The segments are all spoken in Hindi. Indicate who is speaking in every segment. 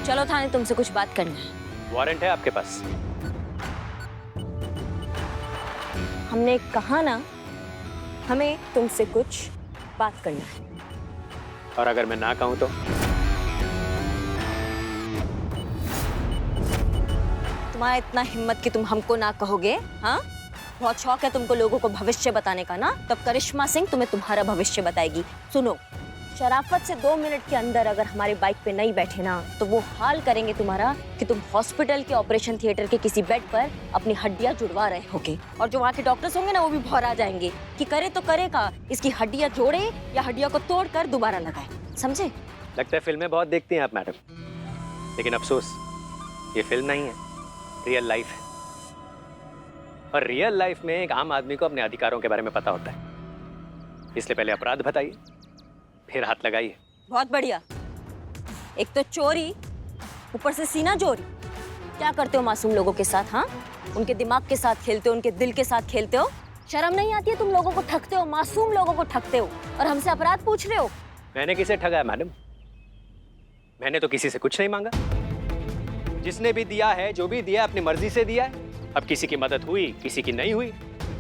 Speaker 1: चलो थाने, तुमसे कुछ बात करनी है।
Speaker 2: वारंट है आपके पास?
Speaker 1: हमने कहा ना, हमें तुमसे कुछ बात करना है।
Speaker 2: और अगर मैं ना कहूं तो?
Speaker 1: तुम्हारा इतना हिम्मत कि तुम हमको ना कहोगे? हाँ, बहुत शौक है तुमको लोगों को भविष्य बताने का ना? तब करिश्मा सिंह तुम्हें तुम्हारा भविष्य बताएगी। सुनो, शराफत से 2 मिनट के अंदर अगर हमारे बाइक पे नहीं बैठे ना, तो वो हाल करेंगे तुम्हारा कि तुम हॉस्पिटल के ऑपरेशन थिएटर के किसी बेड पर अपनी हड्डियां जुड़वा रहे होगे। और जो वहाँ के डॉक्टर्स होंगे ना, वो भी भौरा जाएंगे कि करे तो करेगा, इसकी हड्डियां जोड़े या हड्डियों को तोड़कर दोबारा लगाए। समझे?
Speaker 2: लगता है फिल्में बहुत देखती हैं आप मैडम, लेकिन अफसोस ये फिल्म नहीं है, रियल लाइफ है। और रियल लाइफ में एक आम आदमी को अपने अधिकारों के बारे में पता होता है। इसलिए पहले अपराध बताइए, फिर हाथ लगाइए।
Speaker 1: बहुत बढ़िया। एक तो चोरी, ऊपर से सीना चोरी। क्या करते हो मासूम लोगों के साथ? हाँ, उनके दिमाग के साथ खेलते हो, उनके दिल के साथ खेलते हो। शर्म नहीं आती है? तुम लोगों को ठगते हो, मासूम लोगों को ठगते हो, और हमसे अपराध पूछ रहे हो।
Speaker 2: मैंने किसे ठगा है मैडम? मैंने तो किसी से कुछ नहीं मांगा। जिसने भी दिया है, जो भी दिया है, अपनी मर्जी से दिया है। अब किसी की मदद हुई, किसी की नहीं हुई,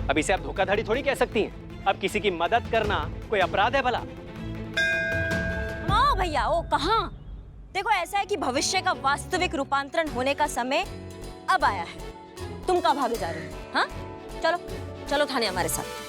Speaker 2: अब इसे आप धोखाधड़ी थोड़ी कह सकती हैं। अब किसी की मदद करना कोई अपराध है भला?
Speaker 1: हाँ भैया, ओ कहाँ? देखो, ऐसा है कि भविष्य का वास्तविक रूपांतरण होने का समय अब आया है। तुम कहाँ भागे जा रहे हो? हाँ, चलो चलो थाने हमारे साथ।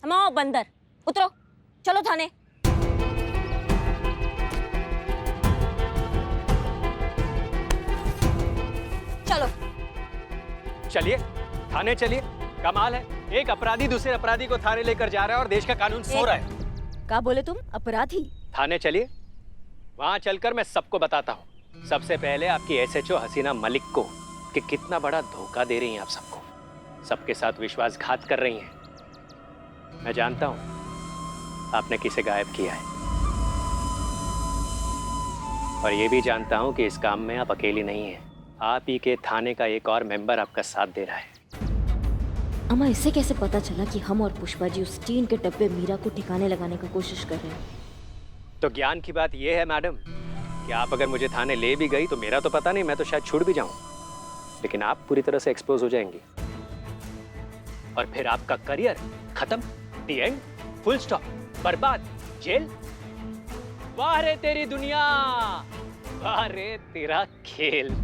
Speaker 1: हम बंदर, उतरो, चलो थाने। चलो
Speaker 2: चलिए थाने चलिए। कमाल है, एक अपराधी दूसरे अपराधी को थाने लेकर जा रहा है और देश का कानून सो रहा है।
Speaker 1: क्या बोले तुम? अपराधी?
Speaker 2: थाने चलिए, वहां चलकर मैं सबको बताता हूँ। सबसे पहले आपकी एसएचओ हसीना मलिक को कि कितना बड़ा धोखा दे रही हैं आप सबको, सबके साथ विश्वासघात कर रही हैं। मैं जानता हूं आपने किसे गायब किया है, और ये भी जानता हूं कि इस काम में आप अकेली नहीं हैं। आप ही के थाने का एक और मेंबर आपका साथ दे रहा है।
Speaker 1: अम्मा, इससे कैसे पता चला कि हम और पुष्पा जी उस टीन के डब्बे मीरा को ठिकाने लगाने का कोशिश कर रहे हैं?
Speaker 2: तो ज्ञान की बात यह है मैडम कि आप अगर मुझे थाने ले भी गई तो मेरा तो पता नहीं, मैं तो शायद छूट भी जाऊं, लेकिन आप पूरी तरह से एक्सपोज हो जाएंगी और फिर आपका करियर खत्म, दी एंड, फुल स्टॉप, बर्बाद, जेल। वाह रे तेरी दुनिया, वाह रे तेरा खेल।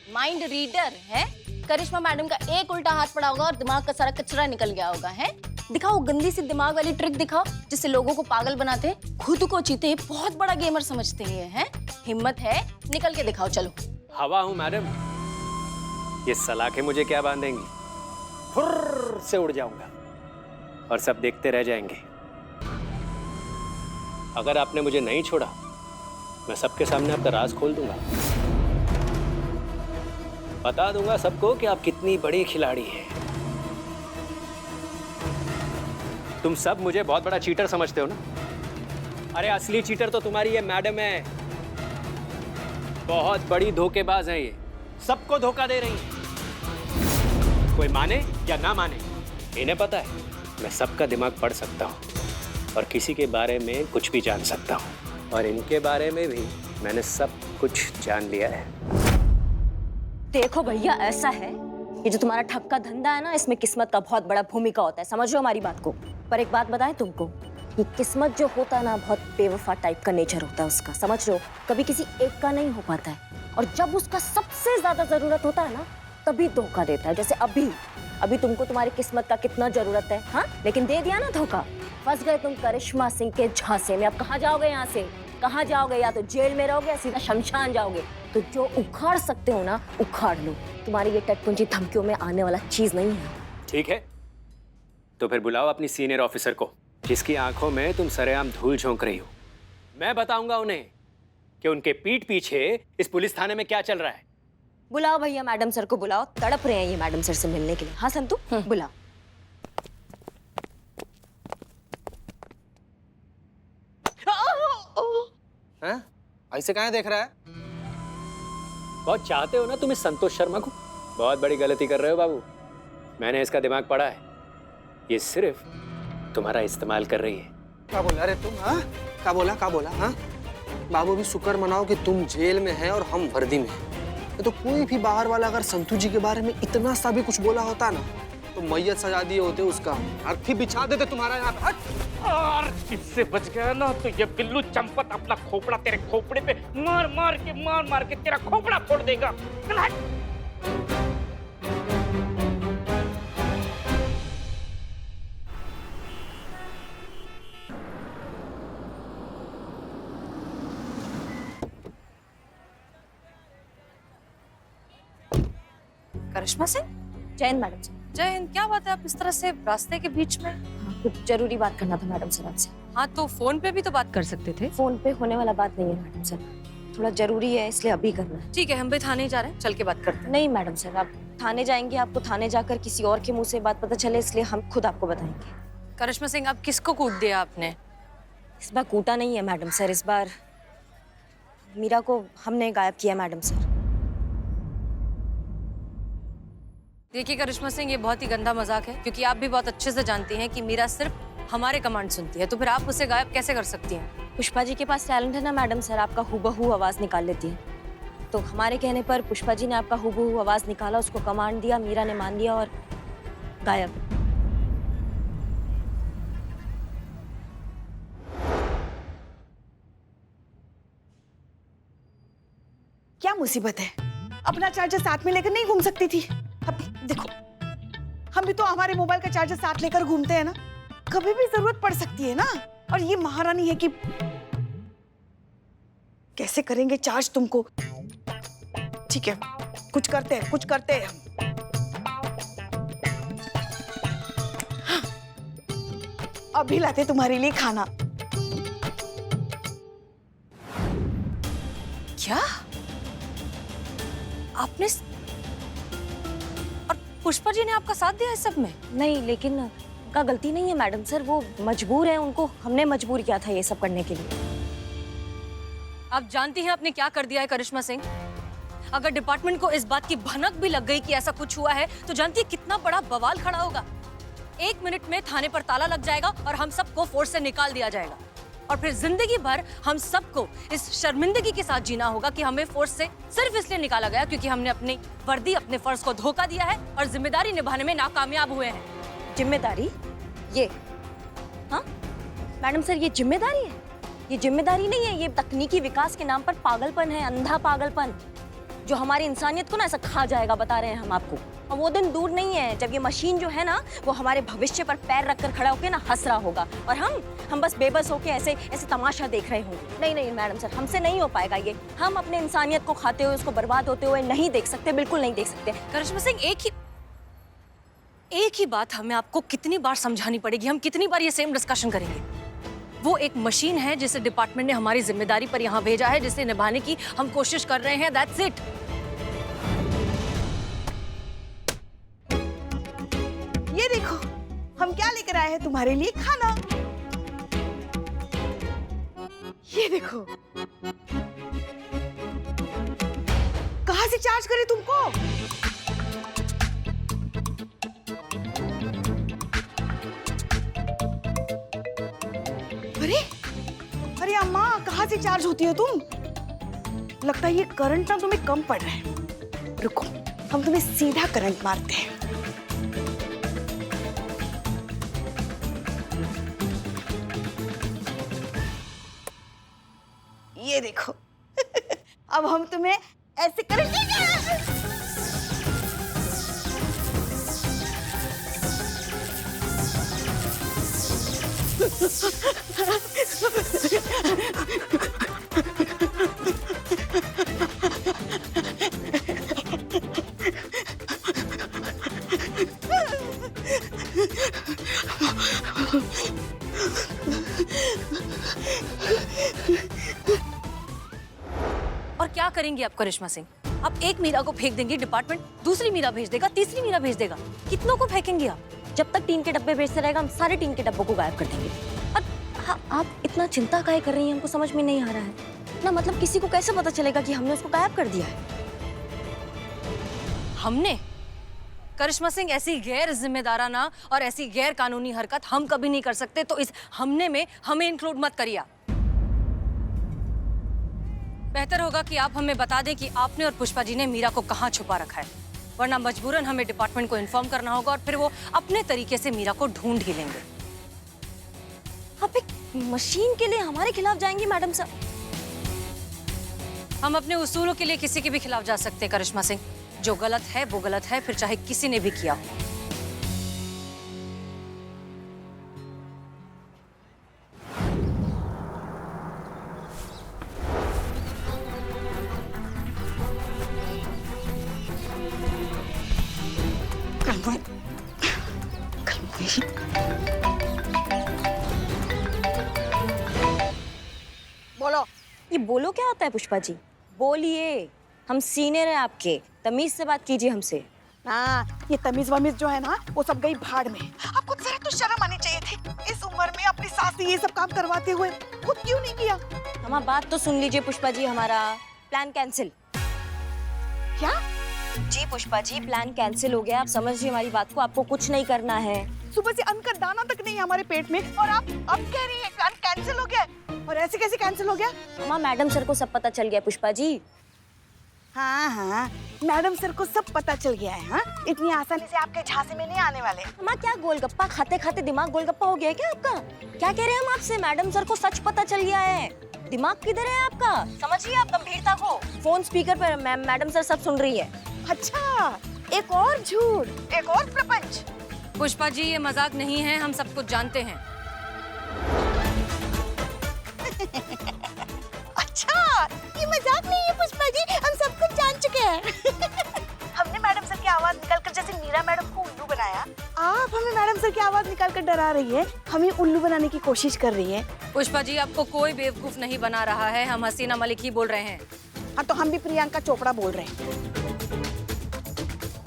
Speaker 3: माइंड रीडर है। करिश्मा मैडम का एक उल्टा हाथ पड़ा होगा और दिमाग का सारा कचरा निकल गया होगा। है, दिखाओ गंदी सी दिमाग वाली ट्रिक दिखाओ जिससे लोगों को पागल बनाते हैं, खुद को जीते हैं, बहुत बड़ा गेमर समझते हैं। हिम्मत है, निकल के दिखाओ। चलो।
Speaker 2: हवा हूं मैडम, ये सलाखें मुझे क्या बांधेंगी? फुर्र से उड़ जाऊंगा और सब देखते रह जाएंगे। अगर आपने मुझे नहीं छोड़ा, मैं सबके सामने आपका राज खोल दूंगा, बता दूंगा सबको कि आप कितनी बड़ी खिलाड़ी हैं। तुम सब मुझे बहुत बड़ा चीटर समझते हो ना, अरे असली चीटर तो तुम्हारी ये मैडम है, बहुत बड़ी धोखेबाज है ये, सबको धोखा दे रही है। कोई माने या ना माने, इन्हें पता है मैं सबका दिमाग पढ़ सकता हूँ और किसी के बारे में कुछ भी जान सकता हूँ, और इनके बारे में भी मैंने सब कुछ जान लिया है।
Speaker 1: देखो भैया, ऐसा है ये जो तुम्हारा ठग का धंधा है ना, इसमें किस्मत का बहुत बड़ा भूमिका होता है, समझ लो हमारी बात को। पर एक बात बताएं तुमको, ये किस्मत जो होता है ना, बहुत बेवफा टाइप का नेचर होता है उसका, समझ लो। कभी किसी एक का नहीं हो पाता है, और जब उसका सबसे ज्यादा जरूरत होता है ना, तभी धोखा देता है। जैसे अभी तुमको तुम्हारी किस्मत का कितना जरूरत है, हाँ, लेकिन दे दिया ना धोखा। फंस गए तुम करिश्मा सिंह के झांसे में। अब कहाँ जाओगे यहाँ से, कहाँ जाओगे? या तो जेल में रहोगे या सीधा शमशान जाओगे। तो जो उखाड़ सकते हो ना, उखाड़ लो। तुम्हारी ये टटपुंजी धमकियों में आने वाला चीज नहीं है।
Speaker 2: ठीक है, तो फिर बुलाओ अपनी सीनियर ऑफिसर को, जिसकी आंखों में तुम सरेआम धूल झोंक रही हो। मैं बताऊंगा उन्हें कि उनके पीठ पीछे इस पुलिस थाने में क्या चल रहा है।
Speaker 1: बुलाओ भैया, मैडम सर को बुलाओ, तड़प रहे हैं ये मैडम सर से मिलने के लिए। हाँ संतू, बुलाओ।
Speaker 4: हैं? ऐसे कहाँ देख रहा है?
Speaker 2: बहुत चाहते हो ना तुम इस संतोष शर्मा को? बहुत बड़ी गलती कर रहे हो बाबू। मैंने इसका दिमाग पढ़ा है, ये सिर्फ तुम्हारा इस्तेमाल कर रही है।
Speaker 4: क्या बोला रे तुम? हाँ, क्या बोला? हाँ, बाबू भी शुक्र मनाओ कि तुम जेल में है और हम वर्दी में हैं। तो कोई भी बाहर वाला अगर संतू जी के बारे में इतना सा भी कुछ बोला होता ना, तो मैयत सजा दिए होते, उसका अर्थी बिछा देते तुम्हारा यहाँ पे।
Speaker 5: और इससे बच गया ना तो ये बिल्लू चंपत अपना खोपड़ा तेरे खोपड़े पे मार मार के तेरा खोपड़ा फोड़ देगा।
Speaker 3: करिश्मा सिंह,
Speaker 1: जय हिंद मैडम सर।
Speaker 3: जय हिंद। क्या बात है, आप इस तरह से रास्ते के बीच में?
Speaker 1: हाँ, कुछ जरूरी बात करना था मैडम सर आपसे।
Speaker 3: हाँ, तो फोन पे भी तो बात कर सकते थे।
Speaker 1: फोन पे होने वाला बात नहीं है मैडम सर, थोड़ा जरूरी है, इसलिए अभी करना है।
Speaker 3: ठीक है, हम भी थाने जा रहे हैं, चल के बात करते हैं।
Speaker 1: नहीं मैडम सर, आप थाने जाएंगे, आपको थाने जाकर किसी और के मुंह से बात पता चले, इसलिए हम खुद आपको बताएंगे।
Speaker 3: करिश्मा सिंह, आप किसको कूट दिया आपने?
Speaker 1: इस बार कूटा नहीं है मैडम सर, इस बार मीरा को हमने गायब किया मैडम सर।
Speaker 3: देखिए करिश्मा सिंह, ये बहुत ही गंदा मजाक है, क्योंकि आप भी बहुत अच्छे से जानती हैं कि मीरा सिर्फ हमारे कमांड सुनती है, तो फिर आप उसे गायब कैसे कर सकती हैं?
Speaker 1: पुष्पा जी के पास टैलेंट है ना मैडम सर, आपका हूबहू आवाज निकाल लेती है। तो हमारे कहने पर पुष्पा जी ने आपका हूबहू आवाज निकाला, उसको कमांड दिया, मीरा ने मान लिया और गायब।
Speaker 6: क्या मुसीबत है? अपना चार्जर साथ में लेकर नहीं घूम सकती थी? अब देखो, हम भी तो हमारे मोबाइल का चार्जर साथ लेकर घूमते हैं ना, कभी भी जरूरत पड़ सकती है ना। और ये महारानी है कि कैसे करेंगे चार्ज तुमको। ठीक है, कुछ करते हैं हम। हाँ, अभी लाते तुम्हारे लिए खाना।
Speaker 3: क्या आपने और पुष्पा जी ने आपका साथ दिया इस सब में?
Speaker 1: नहीं, लेकिन उनका गलती नहीं है मैडम सर, वो मजबूर है, उनको हमने मजबूर किया था ये सब करने के लिए।
Speaker 3: आप जानती हैं आपने क्या कर दिया है करिश्मा सिंह? अगर डिपार्टमेंट को इस बात की भनक भी लग गई कि ऐसा कुछ हुआ है, तो जानती है कितना बड़ा बवाल खड़ा होगा। 1 मिनट में थाने पर ताला लग जाएगा और हम सबको फोर्स से निकाल दिया जाएगा, और फिर जिंदगी भर हम सबको इस शर्मिंदगी के साथ जीना होगा कि हमें फोर्स से सिर्फ इसलिए निकाला गया क्योंकि हमने अपनी वर्दी, अपने फर्ज को धोखा दिया है और जिम्मेदारी निभाने में नाकामयाब हुए हैं।
Speaker 1: जिम्मेदारी? ये हाँ मैडम सर, ये जिम्मेदारी है? ये जिम्मेदारी नहीं है, ये तकनीकी विकास के नाम पर पागलपन है, अंधा पागलपन, जो हमारी इंसानियत को ना ऐसा खा जाएगा, बता रहे हैं हम आपको। और वो दिन दूर नहीं है जब ये मशीन जो है ना, वो हमारे भविष्य पर पैर रखकर खड़ा होकर ना हंस रहा होगा, और हम बस बेबस होके ऐसे तमाशा देख रहे होंगे। नहीं नहीं मैडम सर, हमसे नहीं हो पाएगा ये। हम अपने इंसानियत को खाते हुए, उसको बर्बाद होते हुए नहीं देख सकते, बिल्कुल नहीं देख सकते।
Speaker 3: करिश्मा सिंह, एक ही बात हमें आपको कितनी बार समझानी पड़ेगी? हम कितनी बार ये सेम डिस्कशन करेंगे? वो एक मशीन है जिसे डिपार्टमेंट ने हमारी जिम्मेदारी पर यहाँ भेजा है, जिसे निभाने की हम कोशिश कर रहे हैं, दैट्स इट।
Speaker 6: ये देखो, हम क्या लेकर आए हैं तुम्हारे लिए, खाना। ये देखो, कहाँ से चार्ज करे तुमको? अरे अरे अम्मा, कहाँ से चार्ज होती हो तुम? लगता है ये करंट ना तुम्हें कम पड़ रहा है। रुको, हम तुम्हें सीधा करंट मारते हैं। ये देखो। अब हम तुम्हें ऐसे करेंगे।
Speaker 1: और क्या करेंगी आप करिश्मा सिंह? आप एक मीरा को फेंक देंगी डिपार्टमेंट, दूसरी मीरा भेज देगा, तीसरी मीरा भेज देगा। कितनों को फेंकेंगी आप? जब तक टीन के डब्बे भेजते रहेगा, हम सारे टीन के डब्बों को गायब कर देंगे। और आप इतना चिंता काहे कर रही हैं? हमको समझ में नहीं आ रहा है ना। मतलब किसी को कैसे पता चलेगा कि हमने उसको गायब कर दिया है? हमने? करिश्मा सिंह, ऐसी गैर जिम्मेदाराना और ऐसी गैर कानूनी हरकत हम कभी नहीं कर सकते, तो इस हमने में हमें इंक्लूड मत करिए। बेहतर होगा कि आप हमें बता दें कि आपने और पुष्पा जी ने मीरा को कहाँ छुपा रखा है, वरना मजबूरन हमें डिपार्टमेंट को इन्फॉर्म करना होगा और फिर वो अपने तरीके से मीरा को ढूंढ ही लेंगे। आप एक मशीन के लिए हमारे खिलाफ जाएंगी मैडम साहब? हम अपने उसूलों के लिए किसी के भी खिलाफ जा सकते हैं करिश्मा सिंह। जो गलत है वो गलत है, फिर चाहे किसी ने भी किया हो।
Speaker 6: बोलो।
Speaker 1: ये बोलो क्या होता है पुष्पा जी? बोलिए, हम सीनियर हैं आपके, तमीज से बात कीजिए हमसे।
Speaker 6: हाँ, ये तमीज वमीज जो है ना, वो सब गई भाड़ में। आपको जरा तो शर्म आनी चाहिए थी। इस उम्र में अपनी सास से ये सब काम करवाते हुए खुद क्यों नहीं किया?
Speaker 1: हमारी बात तो सुन लीजिए पुष्पा जी, हमारा प्लान कैंसिल।
Speaker 6: क्या?
Speaker 1: जी पुष्पा जी, प्लान कैंसिल हो गया। आप समझिए हमारी बात को, आपको कुछ नहीं करना है।
Speaker 6: सुबह से अन्न का दाना तक नहीं है हमारे पेट में, और आप अब कह रही हैं प्लान कैंसिल हो गया? और ऐसे कैसे कैंसिल हो गया?
Speaker 1: हमारा मैडम सर को सब पता चल गया पुष्पा जी।
Speaker 6: हाँ हाँ, मैडम सर को सब पता चल गया है। हाँ, इतनी आसानी से आपके झांसे में नहीं आने वाले।
Speaker 1: हमारा क्या गोलगप्पा खाते खाते दिमाग गोलगप्पा हो गया है क्या आपका? क्या कह रहे हैं हम आपसे? मैडम सर को सच पता चल गया है। दिमाग किधर है आपका? समझिए आप गंभीरता को। फोन स्पीकर पर मैडम सर सब सुन रही है।
Speaker 6: अच्छा, एक और झूठ, एक और प्रपंच।
Speaker 1: पुष्पा जी, ये मजाक नहीं है, हम सब कुछ जानते हैं।
Speaker 6: अच्छा, ये मजाक नहीं है पुष्पा जी, हम सब कुछ जान चुके हैं। हमने मैडम सर की आवाज निकालकर जैसे मीरा मैडम को उल्लू बनाया, आप हमें मैडम सर की आवाज निकालकर डरा रही है, हमें उल्लू बनाने की कोशिश कर रही है।
Speaker 1: पुष्पा जी, आपको कोई बेवकूफ नहीं बना रहा है, हम हसीना मलिक ही बोल रहे हैं।
Speaker 6: हाँ, तो हम भी प्रियंका चोपड़ा बोल रहे हैं।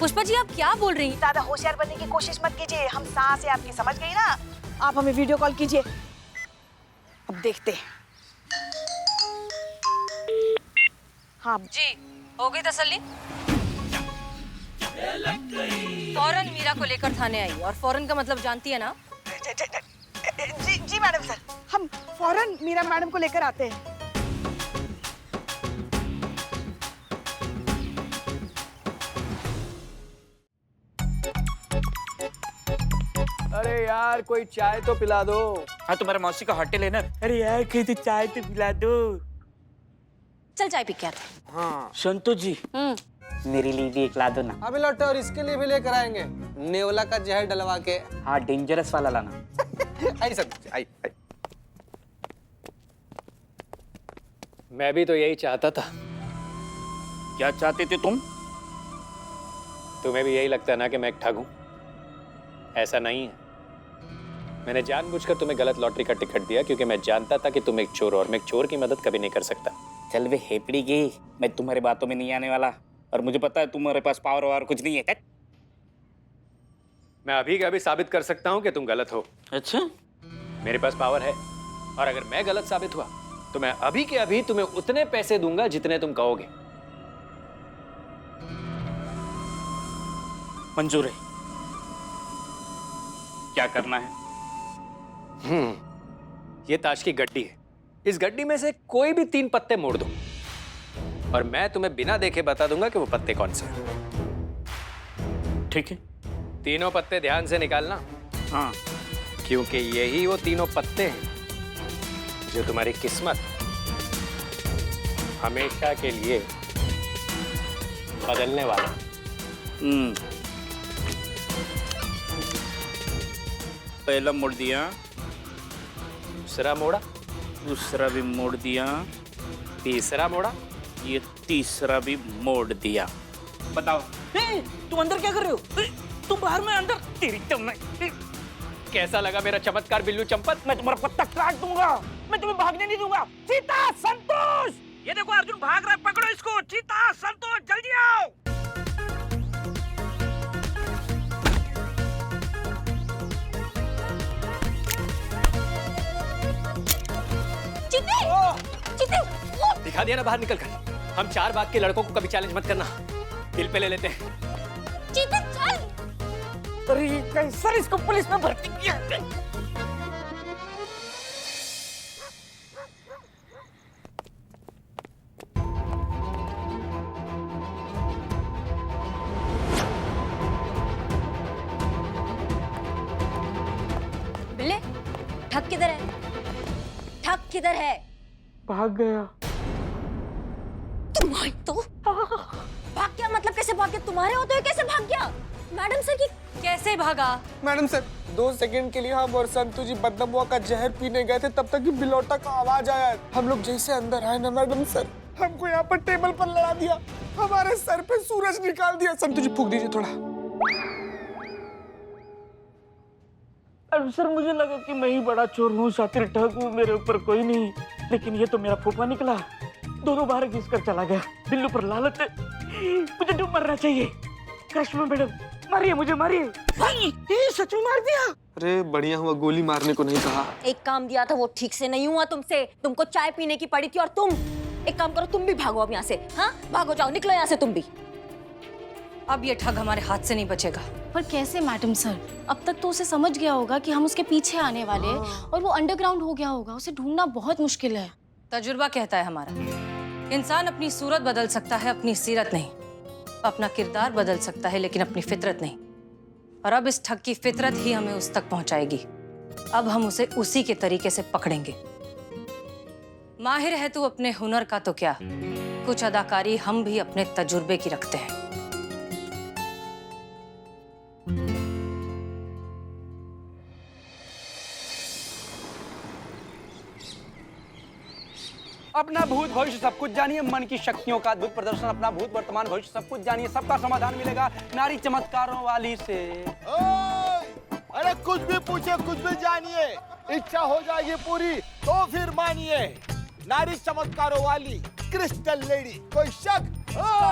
Speaker 1: पुष्पा जी, आप क्या बोल रही हैं?
Speaker 6: ज्यादा होशियार बनने की कोशिश मत कीजिए, हम सास है आपकी, समझ गई ना? आप हमें वीडियो कॉल कीजिए, अब देखते हैं। हाँ
Speaker 1: जी, हो गई तसल्ली? फौरन मीरा को लेकर थाने आई, और फौरन का मतलब जानती है ना?
Speaker 6: जी जी मैडम सर, हम फौरन मीरा मैडम को लेकर आते हैं।
Speaker 7: अरे यार, कोई चाय तो पिला दो।
Speaker 5: हाँ, तुम्हारे मौसी का होटल है ना। अरे यार, कहीं तो चाय तो पिला दो।
Speaker 1: चल चाय पी के आते।
Speaker 4: हाँ,
Speaker 5: संतोष जी, मेरे लिए भी एक ला दो ना।
Speaker 4: अभी लौटे और इसके लिए भी लेकर आएंगे, नेवला का जहर डलवा के।
Speaker 5: हाँ, डेंजरस वाला लाना।
Speaker 4: आई सब, आई आई।
Speaker 2: मैं भी तो यही चाहता था।
Speaker 5: क्या चाहते थे तुम?
Speaker 2: तुम्हें भी यही लगता है ना कि मैं एक ठग हूं? ऐसा नहीं है। मैंने जानबूझकर तुम्हें गलत लॉटरी का टिकट दिया क्योंकि मैं जानता था कि तुम एक चोर हो, और मैं एक चोर की मदद कभी नहीं कर सकता।
Speaker 5: चल वे हेपड़ी की, मैं तुम्हारे बातों में नहीं आने वाला, और मुझे पता है तुम्हारे पास पावर वावर कुछ नहीं है।
Speaker 2: मैं अभी का अभी साबित कर सकता हूं कि तुम गलत हो।
Speaker 5: अच्छा,
Speaker 2: मेरे पास पावर है, और अगर मैं गलत साबित हुआ तो मैं अभी के अभी तुम्हें उतने पैसे दूंगा जितने तुम कहोगे।
Speaker 5: मंजूर है। क्या करना है?
Speaker 2: ये ताश की गड्डी है। इस गड्डी में से कोई भी 3 पत्ते मोड़ दो और मैं तुम्हें बिना देखे बता दूंगा कि वो पत्ते कौन से हैं।
Speaker 5: ठीक है।
Speaker 2: तीनों पत्ते ध्यान से निकालना,
Speaker 5: हाँ।
Speaker 2: क्योंकि यही वो तीनों पत्ते हैं जो तुम्हारी किस्मत हमेशा के लिए बदलने वाला।
Speaker 5: पहला मोड़ दिया,
Speaker 2: दूसरा मोड़ा,
Speaker 5: दूसरा भी मोड़ दिया,
Speaker 2: तीसरा मोड़ा,
Speaker 5: ये तीसरा भी मोड़ दिया। बताओ। तुम अंदर क्या कर रहे हो? तुम बाहर में अंदर। तेरी तो मैं।
Speaker 2: कैसा लगा मेरा चमत्कार बिल्लू चंपत?
Speaker 5: मैं तुम्हारा पत्ता काट दूंगा। मैं तुम्हें भागने नहीं दूंगा। चीता, संतोष, ये देखो अर्जुन भाग रहा है, पकड़ो इसको। चीता, संतोष, जल्दी आओ।
Speaker 2: दिखा दिया ना बाहर निकल कर। हम 4 बाग के लड़कों को कभी चैलेंज मत करना, दिल पे ले लेते हैं।
Speaker 3: चीते चल।
Speaker 5: अरे कैसा इसको पुलिस में भर्ती किया?
Speaker 1: बिल्ले, ठग किधर है? ठग किधर है?
Speaker 5: भाग गया।
Speaker 1: तुम्हारी तो भाग गया मतलब कैसे भाग गया? तुम्हारे होते हुए कैसे भाग गया? मैडम सर की कैसे भागा?
Speaker 4: मैडम सर 2 सेकंड के लिए हम और संतू जी बदनबुआ का जहर पीने गए थे, तब तक ही बिलौटा का आवाज आया। हम लोग जैसे अंदर आए ना मैडम सर, हमको यहाँ पर टेबल पर लड़ा दिया, हमारे सर पे सूरज निकाल दिया। संतू जी फूंक दीजिए थोड़ा।
Speaker 5: अब सर मुझे लगा कि मैं ही बड़ा चोर हूँ, शातिर ठग हूँ, मेरे ऊपर कोई नहीं, लेकिन ये तो मेरा फूफा निकला। 2 बार घिस कर चला गया। बिल्लू पर लालच है, मुझे डूब मरना चाहिए। करिश्मा मैडम मारिए, मुझे मारिए। ये सच में मार दिया।
Speaker 4: अरे बढ़िया हुआ गोली मारने को नहीं कहा।
Speaker 1: एक काम दिया था वो ठीक से नहीं हुआ तुमसे। तुमको चाय पीने की पड़ी थी और तुम एक काम करो, तुम भी भागो अब यहाँ से। हाँ भागो, जाओ, निकलो यहाँ से तुम भी।
Speaker 8: अब ये ठग हमारे हाथ से नहीं बचेगा।
Speaker 3: पर कैसे मैडम सर? अब तक तो उसे समझ गया होगा कि हम उसके पीछे आने वाले हैं और वो अंडरग्राउंड हो गया होगा। उसे ढूंढना बहुत मुश्किल है।
Speaker 8: तजुर्बा कहता है हमारा, इंसान अपनी सूरत बदल सकता है, अपनी सीरत नहीं। अपना किरदार बदल सकता है लेकिन अपनी फितरत नहीं। और अब इस ठग की फितरत ही हमें उस तक पहुंचाएगी। अब हम उसे उसी के तरीके से पकड़ेंगे। माहिर है तू अपने हुनर का तो क्या, कुछ अदाकारी हम भी अपने तजुर्बे की रखते हैं।
Speaker 9: अपना भूत भविष्य सब कुछ जानिए, मन की शक्तियों का अद्भुत प्रदर्शन। अपना भूत वर्तमान भविष्य सब कुछ जानिए, सबका समाधान मिलेगा नारी चमत्कारों वाली से।
Speaker 10: अरे कुछ भी पूछे, कुछ भी जानिए, इच्छा हो जाएगी पूरी तो फिर मानिए। नारी चमत्कारों वाली क्रिस्टल लेडी, कोई शक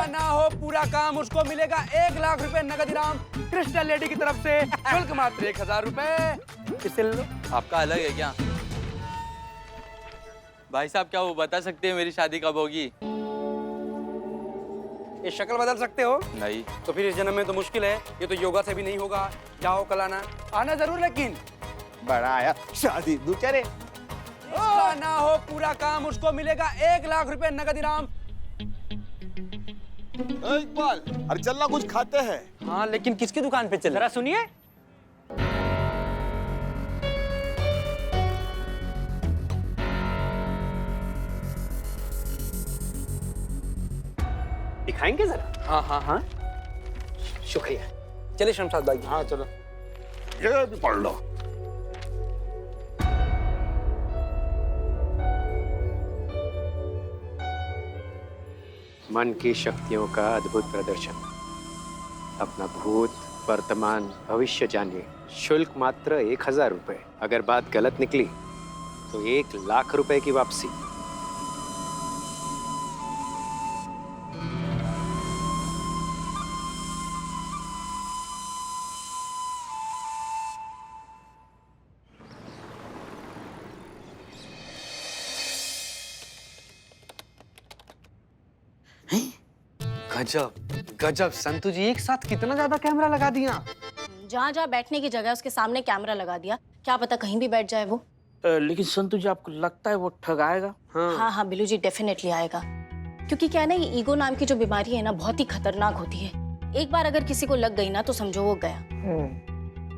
Speaker 9: ना हो पूरा काम उसको मिलेगा 1 लाख रुपए नगद इनाम क्रिस्टल लेडी की तरफ से। शुल्क मात्र 1000 रुपए। इसे लो।
Speaker 11: आपका अलग है क्या? भाई साहब क्या वो बता सकते हैं मेरी शादी कब होगी?
Speaker 9: ये शक्ल बदल सकते हो?
Speaker 11: नहीं।
Speaker 9: तो फिर इस जन्म में तो मुश्किल है, ये तो योगा से भी नहीं होगा। जाओ कल आना, आना जरूर लेकिन।
Speaker 10: बड़ा आया शादी दूसरे।
Speaker 9: ना हो पूरा काम उसको मिलेगा 1 लाख रुपए नगद इनाम।
Speaker 10: इकबाल, अरे चलना कुछ खाते हैं।
Speaker 9: हाँ लेकिन किसकी दुकान पे चले? जरा सुनिए।
Speaker 2: दिखाएंगे जरा?
Speaker 9: हाँ हाँ हाँ
Speaker 2: शुक्रिया।
Speaker 9: चलिए शमशाद भाई।
Speaker 10: हाँ चलो, ये भी पढ़ लो।
Speaker 2: मन की शक्तियों का अद्भुत प्रदर्शन। अपना भूत वर्तमान भविष्य जानिए, शुल्क मात्र 1000 रुपए। अगर बात गलत निकली तो 1 लाख रुपए की वापसी।
Speaker 4: गजब गजब संतु जी, एक साथ कितना ज्यादा कैमरा लगा दिया।
Speaker 3: जहाँ जहाँ बैठने की जगह है, उसके सामने कैमरा लगा दिया। क्या पता कहीं भी बैठ जाए वो।
Speaker 5: लेकिन संतु जी, आपको लगता है वो ठगाएगा?
Speaker 3: हाँ हाँ बिल्लू जी, डेफिनेटली आएगा। क्योंकि क्या है ना, ये ईगो नाम की जो बीमारी है ना, बहुत ही खतरनाक होती है। एक बार अगर किसी को लग गई ना, तो समझो वो गया।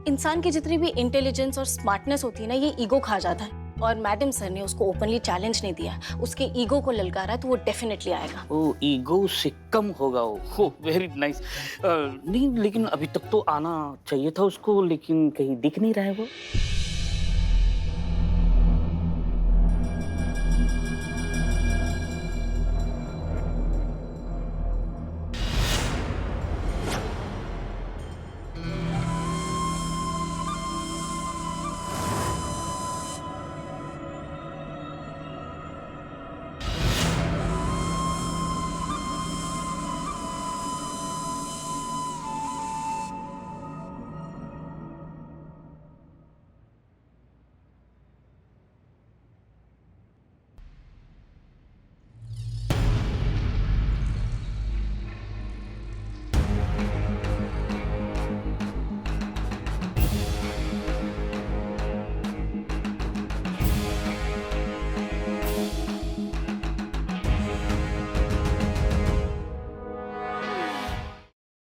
Speaker 3: इंसान की जितनी भी इंटेलिजेंस और स्मार्टनेस होती है ना, ये ईगो खा जाता है। और मैडम सर ने उसको ओपनली चैलेंज नहीं दिया, उसके ईगो को ललकारा, तो वो डेफिनेटली आएगा।
Speaker 5: वो ईगो से कम होगा वो। Very nice. नहीं, लेकिन अभी तक तो आना चाहिए था उसको, लेकिन कहीं दिख नहीं रहा है वो।